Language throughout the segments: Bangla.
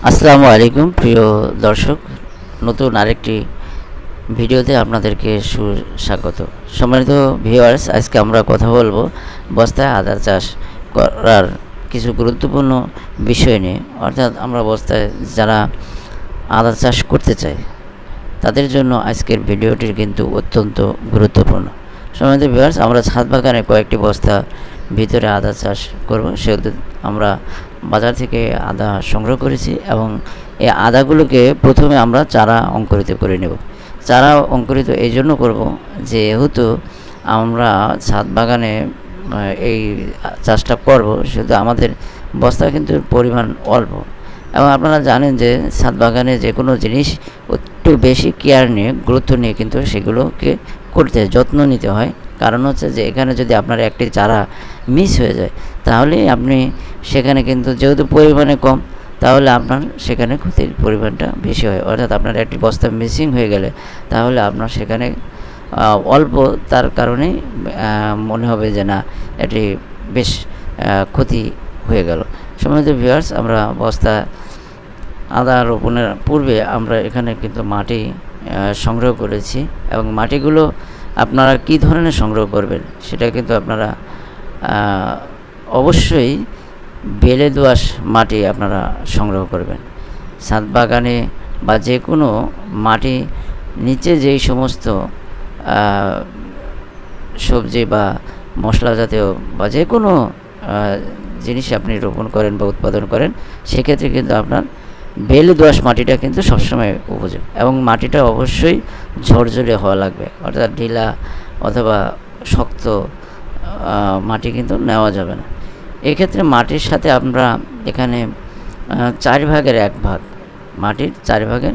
আসসালামু আলাইকুম প্রিয় দর্শক, নতুন আরেকটি ভিডিওতে আপনাদেরকে সুস্বাগত। সম্মানিত ভিউয়ার্স, আজকে আমরা কথা বলবো বস্তায় আদা চাষ করার কিছু গুরুত্বপূর্ণ বিষয় নিয়ে। অর্থাৎ আমরা বস্তায় যারা আদা চাষ করতে চাই তাদের জন্য আজকের ভিডিওটি কিন্তু অত্যন্ত গুরুত্বপূর্ণ। সম্মানিত ভিউয়ার্স, আমরা ছাদ বাগানে কয়েকটি বস্তা ভিতরে আদা চাষ করব, সেহেতু আমরা বাজার থেকে আদা সংগ্রহ করেছি এবং এই আদাগুলোকে প্রথমে আমরা চারা অঙ্কুরিত করে নেব। চারা অঙ্কুরিত এই জন্য করব যেহেতু আমরা ছাদ বাগানে এই চাষটা করব, সেহেতু আমাদের বস্তা কিন্তু পরিমাণ অল্প এবং আপনারা জানেন যে ছাদ বাগানে যে কোনো জিনিস একটু বেশি কেয়ার নিয়ে গুরুত্ব নিয়ে কিন্তু সেগুলোকে করতে হয়, যত্ন নিতে হয়। কারণ হচ্ছে যে এখানে যদি আপনার একটি চারা মিস হয়ে যায় তাহলে আপনি সেখানে কিন্তু যেহেতু পরিমাণে কম, তাহলে আপনার সেখানে ক্ষতির পরিমাণটা বেশি হয়। অর্থাৎ আপনার একটি বস্তা মিসিং হয়ে গেলে তাহলে আপনার সেখানে অল্প, তার কারণেই মনে হবে যে না, এটি বেশ ক্ষতি হয়ে গেল। সম্মানিত ভিউয়ার্স, আমরা বস্তা আদা রোপণের পূর্বে আমরা এখানে কিন্তু মাটি সংগ্রহ করেছি এবং মাটিগুলো আপনারা কী ধরনের সংগ্রহ করবেন সেটা কিন্তু আপনারা অবশ্যই বেলে দোআঁশ মাটি আপনারা সংগ্রহ করবেন। ছাদ বাগানে বা যে কোনো মাটি নিচে যেই সমস্ত সবজি বা মশলা জাতীয় বা যে কোনো জিনিস আপনি রোপণ করেন বা উৎপাদন করেন, সেক্ষেত্রে কিন্তু আপনার বেলে দোআঁশ মাটিটা কিন্তু সবসময় উপযোগী এবং মাটিটা অবশ্যই ঝরঝরে হওয়া লাগবে। অর্থাৎ ঢিলা অথবা শক্ত মাটি কিন্তু নেওয়া যাবে না। এক্ষেত্রে মাটির সাথে আমরা এখানে 4 ভাগের 1 ভাগ, মাটির 4 ভাগের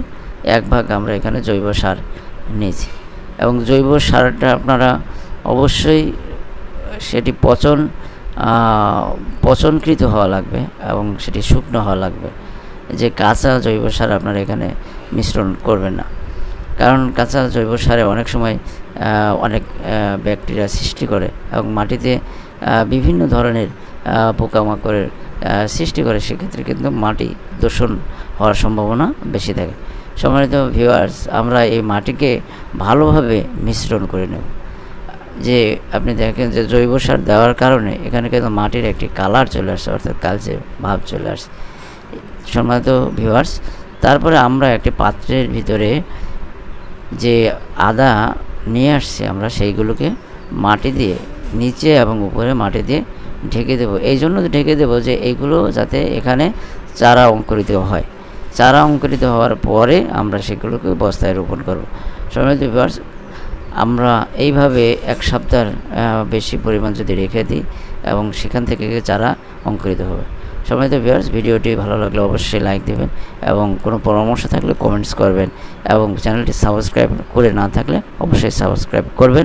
1 ভাগ আমরা এখানে জৈব সার নিয়েছি এবং জৈব সারটা আপনারা অবশ্যই সেটি পচনকৃত হওয়া লাগবে এবং সেটি শুকনো হওয়া লাগবে। যে কাঁচা জৈব সার আপনারা এখানে মিশ্রণ করবেন না, কারণ কাঁচা জৈব সারে অনেক সময় অনেক ব্যাকটেরিয়া সৃষ্টি করে এবং মাটিতে বিভিন্ন ধরনের পোকামাকড়ের সৃষ্টি করে, সেক্ষেত্রে কিন্তু মাটি দূষণ হওয়ার সম্ভাবনা বেশি থাকে। সম্মানিত ভিউয়ার্স, আমরা এই মাটিকে ভালোভাবে মিশ্রণ করে নেব। যে আপনি দেখেন যে জৈব সার দেওয়ার কারণে এখানে কিন্তু মাটির একটি কালার চলে আসছে, অর্থাৎ কালচে ভাব চলে আসছে। সম্মানিত ভিউয়ার্স, তারপরে আমরা একটি পাত্রের ভিতরে যে আদা নিয়ে আসছি আমরা সেইগুলোকে মাটি দিয়ে নিচে এবং উপরে মাটি দিয়ে ঢেকে দেবো। এই জন্য ঢেকে দেবো যে এইগুলো যাতে এখানে চারা অঙ্কুরিত হয়। চারা অঙ্কুরিত হওয়ার পরে আমরা সেগুলোকে বস্তায় রোপণ করব। সম্মানিত ভিউয়ার্স, আমরা এইভাবে 1 সপ্তাহ বেশি পরিমাণ যদি রেখে দিই এবং সেখান থেকে চারা অঙ্কুরিত হবে। সম্মানিত ভিউয়ার্স, ভিডিওটি ভালো লাগলে অবশ্যই লাইক দেবেন এবং কোনো পরামর্শ থাকলে কমেন্টস করবেন এবং চ্যানেলটি সাবস্ক্রাইব করে না থাকলে অবশ্যই সাবস্ক্রাইব করবেন।